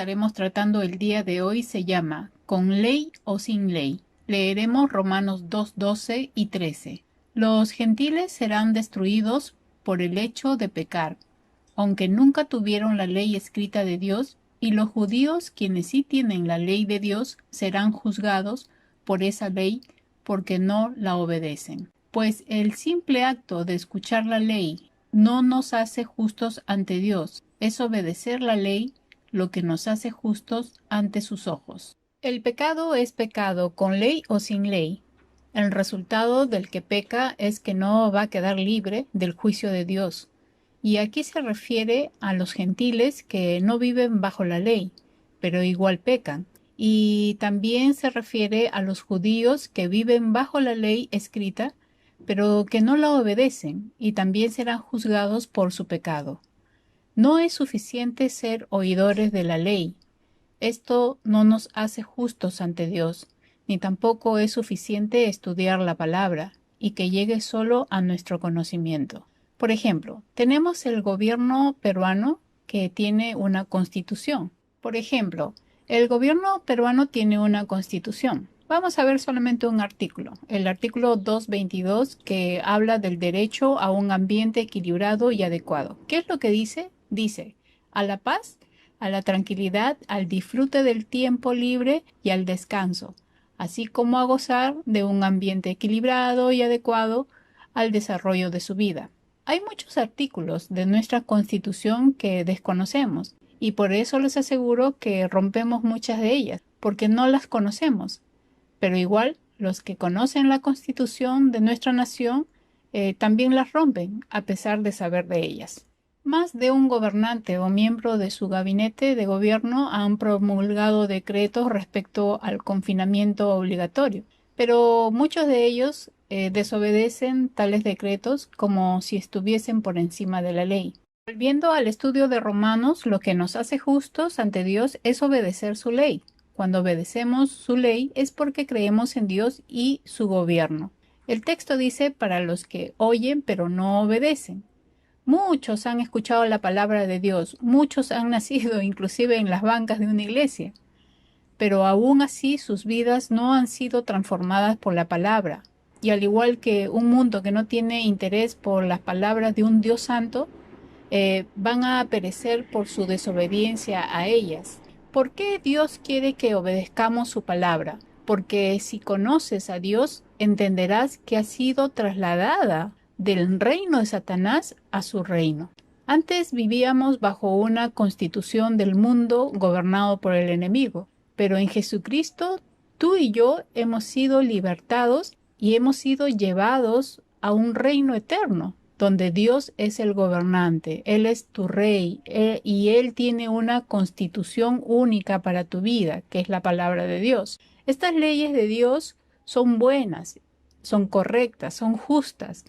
estaremos tratando el día de hoy se llama ¿Con ley o sin ley? Leeremos Romanos 2, 12 y 13. Los gentiles serán destruidos por el hecho de pecar, aunque nunca tuvieron la ley escrita de Dios, y los judíos, quienes sí tienen la ley de Dios, serán juzgados por esa ley porque no la obedecen. Pues el simple acto de escuchar la ley no nos hace justos ante Dios, es obedecer la ley lo que nos hace justos ante sus ojos. El pecado es pecado con ley o sin ley. El resultado del que peca es que no va a quedar libre del juicio de Dios. Y aquí se refiere a los gentiles que no viven bajo la ley, pero igual pecan. Y también se refiere a los judíos que viven bajo la ley escrita, pero que no la obedecen y también serán juzgados por su pecado. No es suficiente ser oidores de la ley. Esto no nos hace justos ante Dios, ni tampoco es suficiente estudiar la palabra y que llegue solo a nuestro conocimiento. Por ejemplo, tenemos el gobierno peruano que tiene una constitución. Por ejemplo, el gobierno peruano tiene una constitución. Vamos a ver solamente un artículo, el artículo 222, que habla del derecho a un ambiente equilibrado y adecuado. ¿Qué es lo que dice? Dice, a la paz, a la tranquilidad, al disfrute del tiempo libre y al descanso, así como a gozar de un ambiente equilibrado y adecuado al desarrollo de su vida. Hay muchos artículos de nuestra Constitución que desconocemos y por eso les aseguro que rompemos muchas de ellas, porque no las conocemos. Pero igual, los que conocen la Constitución de nuestra nación también las rompen, a pesar de saber de ellas. Más de un gobernante o miembro de su gabinete de gobierno han promulgado decretos respecto al confinamiento obligatorio, pero muchos de ellos desobedecen tales decretos como si estuviesen por encima de la ley. Volviendo al estudio de Romanos, lo que nos hace justos ante Dios es obedecer su ley. Cuando obedecemos su ley es porque creemos en Dios y su gobierno. El texto dice para los que oyen pero no obedecen. Muchos han escuchado la palabra de Dios, muchos han nacido inclusive en las bancas de una iglesia, pero aún así sus vidas no han sido transformadas por la palabra. Y al igual que un mundo que no tiene interés por las palabras de un Dios santo, van a perecer por su desobediencia a ellas. ¿Por qué Dios quiere que obedezcamos su palabra? Porque si conoces a Dios, entenderás que ha sido trasladada del reino de Satanás a su reino. Antes vivíamos bajo una constitución del mundo gobernado por el enemigo, pero en Jesucristo tú y yo hemos sido libertados y hemos sido llevados a un reino eterno, donde Dios es el gobernante, Él es tu rey, y Él tiene una constitución única para tu vida, que es la palabra de Dios. Estas leyes de Dios son buenas, son correctas, son justas,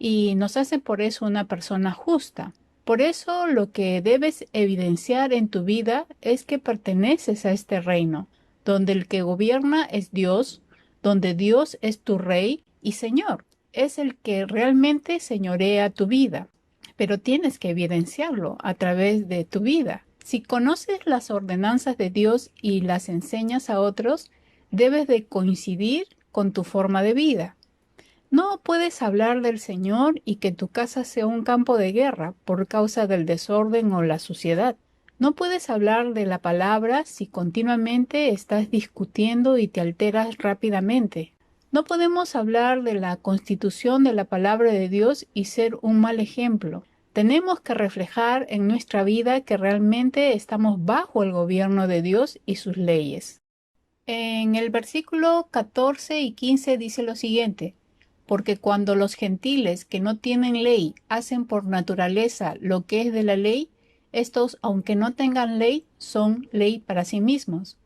y nos hacen por eso una persona justa. Por eso lo que debes evidenciar en tu vida es que perteneces a este reino, donde el que gobierna es Dios, donde Dios es tu rey y Señor. Es el que realmente señorea tu vida, pero tienes que evidenciarlo a través de tu vida. Si conoces las ordenanzas de Dios y las enseñas a otros, debes de coincidir con tu forma de vida. No puedes hablar del Señor y que tu casa sea un campo de guerra por causa del desorden o la suciedad. No puedes hablar de la palabra si continuamente estás discutiendo y te alteras rápidamente. No podemos hablar de la constitución de la palabra de Dios y ser un mal ejemplo. Tenemos que reflejar en nuestra vida que realmente estamos bajo el gobierno de Dios y sus leyes. En el versículo 14 y 15 dice lo siguiente: porque cuando los gentiles que no tienen ley hacen por naturaleza lo que es de la ley, estos, aunque no tengan ley, son ley para sí mismos,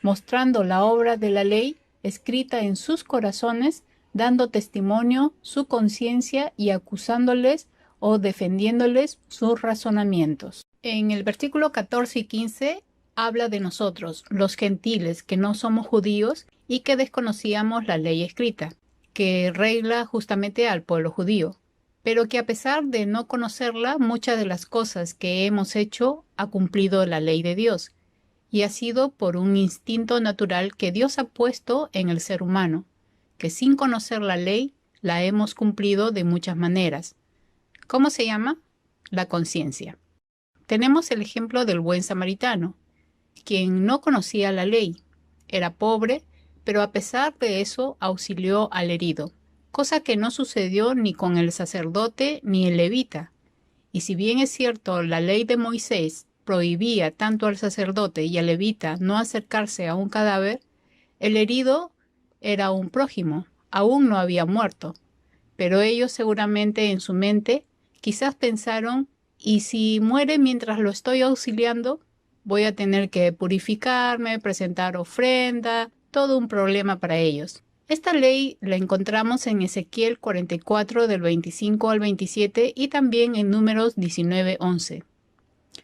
mostrando la obra de la ley escrita en sus corazones, dando testimonio su conciencia y acusándoles o defendiéndoles sus razonamientos. En el versículo 14 y 15 habla de nosotros, los gentiles que no somos judíos y que desconocíamos la ley escrita, que regla justamente al pueblo judío, pero que a pesar de no conocerla, muchas de las cosas que hemos hecho ha cumplido la ley de Dios. y ha sido por un instinto natural que Dios ha puesto en el ser humano, que sin conocer la ley la hemos cumplido de muchas maneras. ¿Cómo se llama? La conciencia. Tenemos el ejemplo del buen samaritano, quien no conocía la ley. Era pobre, pero a pesar de eso auxilió al herido, cosa que no sucedió ni con el sacerdote ni el levita. Y si bien es cierto, la ley de Moisés prohibía tanto al sacerdote y al levita no acercarse a un cadáver, el herido era un prójimo, aún no había muerto. Pero ellos seguramente en su mente quizás pensaron, ¿y si muere mientras lo estoy auxiliando? Voy a tener que purificarme, presentar ofrenda, todo un problema para ellos. Esta ley la encontramos en Ezequiel 44 del 25 al 27 y también en Números 19:11.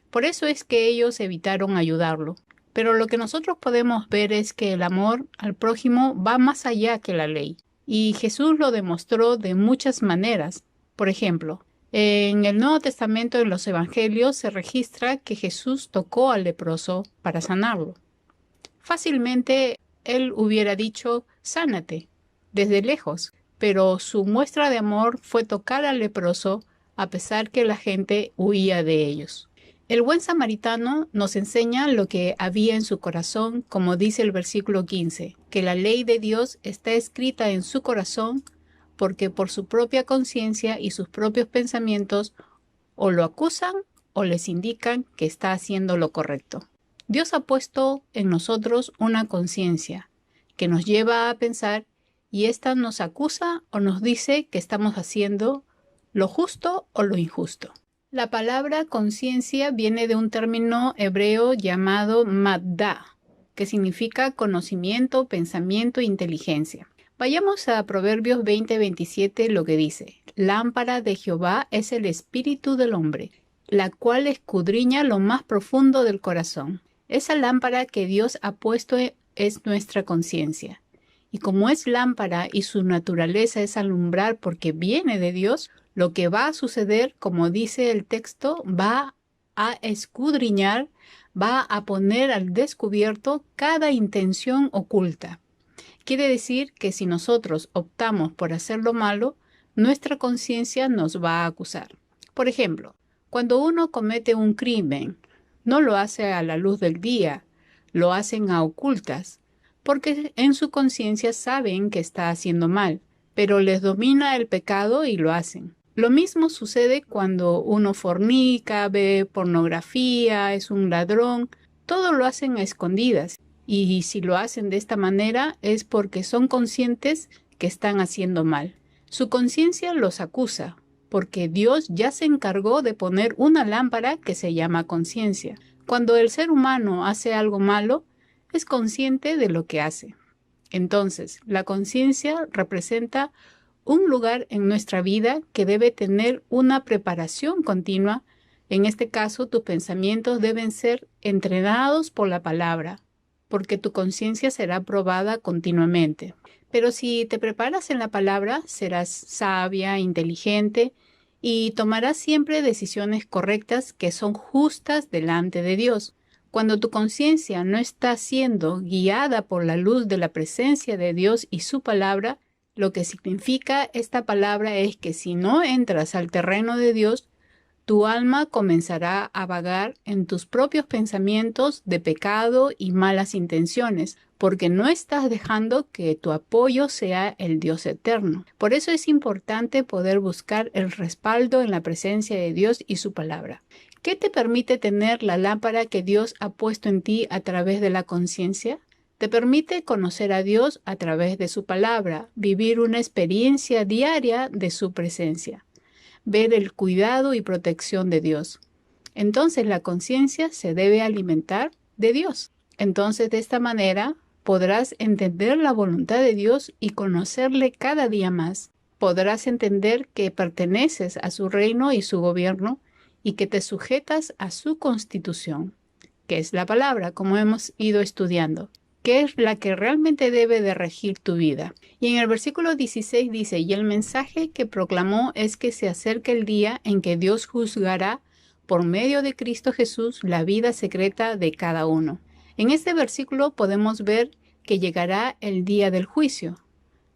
Por eso es que ellos evitaron ayudarlo. Pero lo que nosotros podemos ver es que el amor al prójimo va más allá que la ley. Y Jesús lo demostró de muchas maneras. Por ejemplo, en el Nuevo Testamento, en los Evangelios, se registra que Jesús tocó al leproso para sanarlo. Fácilmente él hubiera dicho, sánate, desde lejos, pero su muestra de amor fue tocar al leproso a pesar que la gente huía de ellos. El buen samaritano nos enseña lo que había en su corazón, como dice el versículo 15, que la ley de Dios está escrita en su corazón porque por su propia conciencia y sus propios pensamientos o lo acusan o les indican que está haciendo lo correcto. Dios ha puesto en nosotros una conciencia que nos lleva a pensar y ésta nos acusa o nos dice que estamos haciendo lo justo o lo injusto. La palabra conciencia viene de un término hebreo llamado madda, que significa conocimiento, pensamiento e inteligencia. Vayamos a Proverbios 20:27, lo que dice: lámpara de Jehová es el espíritu del hombre, la cual escudriña lo más profundo del corazón. Esa lámpara que Dios ha puesto es nuestra conciencia. Y como es lámpara y su naturaleza es alumbrar porque viene de Dios, lo que va a suceder, como dice el texto, va a escudriñar, va a poner al descubierto cada intención oculta. Quiere decir que si nosotros optamos por hacer lo malo, nuestra conciencia nos va a acusar. Por ejemplo, cuando uno comete un crimen, no lo hace a la luz del día, lo hacen a ocultas, porque en su conciencia saben que está haciendo mal, pero les domina el pecado y lo hacen. Lo mismo sucede cuando uno fornica, ve pornografía, es un ladrón, todo lo hacen a escondidas. Y si lo hacen de esta manera es porque son conscientes que están haciendo mal. Su conciencia los acusa, porque Dios ya se encargó de poner una lámpara que se llama conciencia. Cuando el ser humano hace algo malo, es consciente de lo que hace. Entonces, la conciencia representa un lugar en nuestra vida que debe tener una preparación continua. En este caso, tus pensamientos deben ser entrenados por la palabra, porque tu conciencia será probada continuamente. Pero si te preparas en la palabra, serás sabia, inteligente y tomarás siempre decisiones correctas que son justas delante de Dios. Cuando tu conciencia no está siendo guiada por la luz de la presencia de Dios y su palabra, lo que significa esta palabra es que si no entras al terreno de Dios, tu alma comenzará a vagar en tus propios pensamientos de pecado y malas intenciones, porque no estás dejando que tu apoyo sea el Dios eterno. Por eso es importante poder buscar el respaldo en la presencia de Dios y su palabra. ¿Qué te permite tener la lámpara que Dios ha puesto en ti a través de la conciencia? Te permite conocer a Dios a través de su palabra, vivir una experiencia diaria de su presencia, ver el cuidado y protección de Dios. Entonces la conciencia se debe alimentar de Dios. Entonces de esta manera podrás entender la voluntad de Dios y conocerle cada día más. Podrás entender que perteneces a su reino y su gobierno y que te sujetas a su constitución, que es la palabra, como hemos ido estudiando, que es la que realmente debe de regir tu vida. Y en el versículo 16 dice, y el mensaje que proclamó es que se acerca el día en que Dios juzgará por medio de Cristo Jesús la vida secreta de cada uno. En este versículo podemos ver que llegará el día del juicio,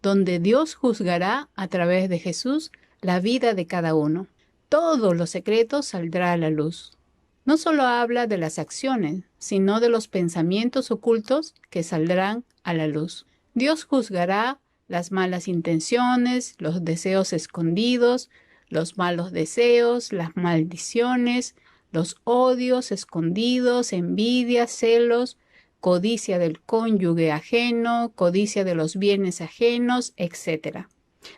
donde Dios juzgará a través de Jesús la vida de cada uno. Todo lo secreto saldrá a la luz. No solo habla de las acciones, sino de los pensamientos ocultos que saldrán a la luz. Dios juzgará las malas intenciones, los deseos escondidos, los malos deseos, las maldiciones, los odios escondidos, envidia, celos, codicia del cónyuge ajeno, codicia de los bienes ajenos, etc.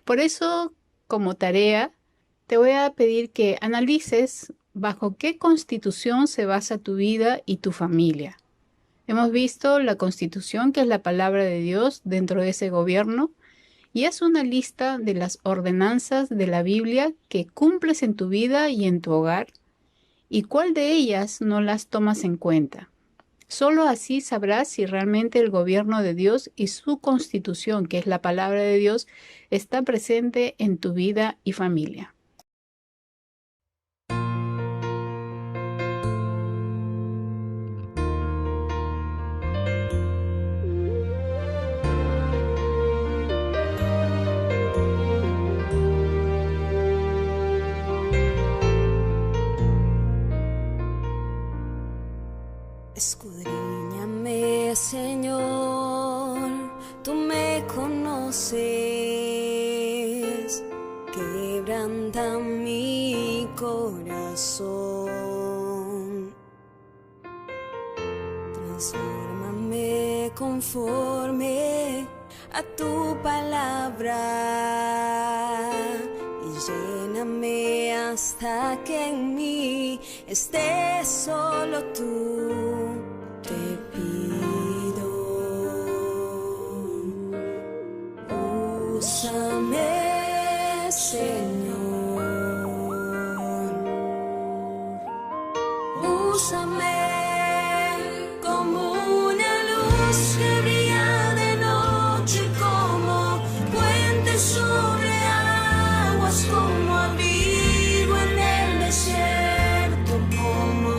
Por eso, como tarea, te voy a pedir que analices bajo qué constitución se basa tu vida y tu familia. Hemos visto la Constitución, que es la palabra de Dios dentro de ese gobierno, y es una lista de las ordenanzas de la Biblia que cumples en tu vida y en tu hogar, y cuál de ellas no las tomas en cuenta. Solo así sabrás si realmente el gobierno de Dios y su Constitución, que es la palabra de Dios, está presente en tu vida y familia. Escudriñame, Señor, tú me conoces, quebranta mi corazón, transfórmame conforme a tu palabra y lléname hasta que en mí estés solo tú. Te pido, úsame, Señor, úsame como una luz que brilla de noche, como puente sobre aguas, como abrigo en el desierto, como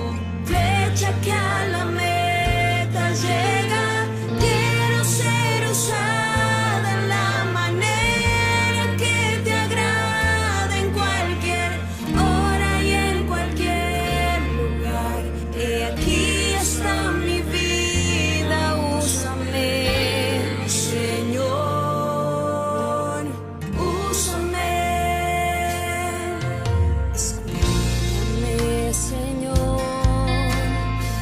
flecha que a la meta llega. Quiero ser usada en la manera que te agrade, en cualquier hora y en cualquier lugar. He aquí está mi vida, úsame, Señor, úsame. Escúchame, Señor,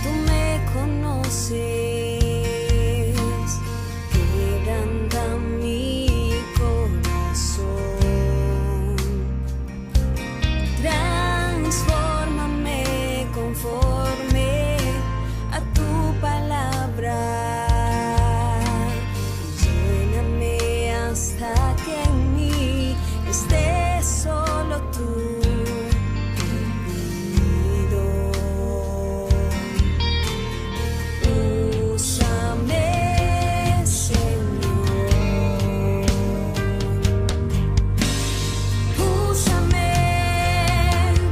tú me conoces, quebranta mi corazón, transfórmame conforme a tu palabra y lléname hasta que en mí estés solo tú. Úsame, Señor, úsame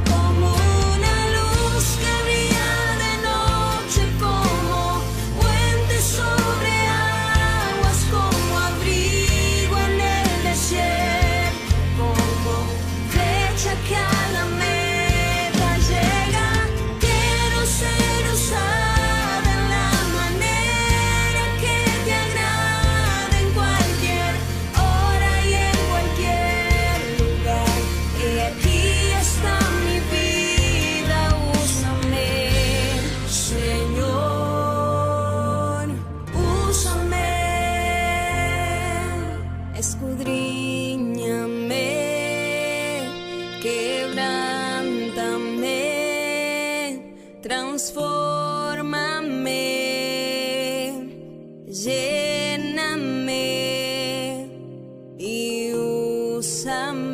como una luz que brilla de noche, como puente sobre aguas, como abrigo en el desierto, como flecha que a la meta llega. Quiero ser usada en la manera que te agrade, en cualquier hora y en cualquier lugar. He aquí está mi vida, úsame, Señor, úsame. Escudriñame, quebrántame, transfórmame, lléname y úsame.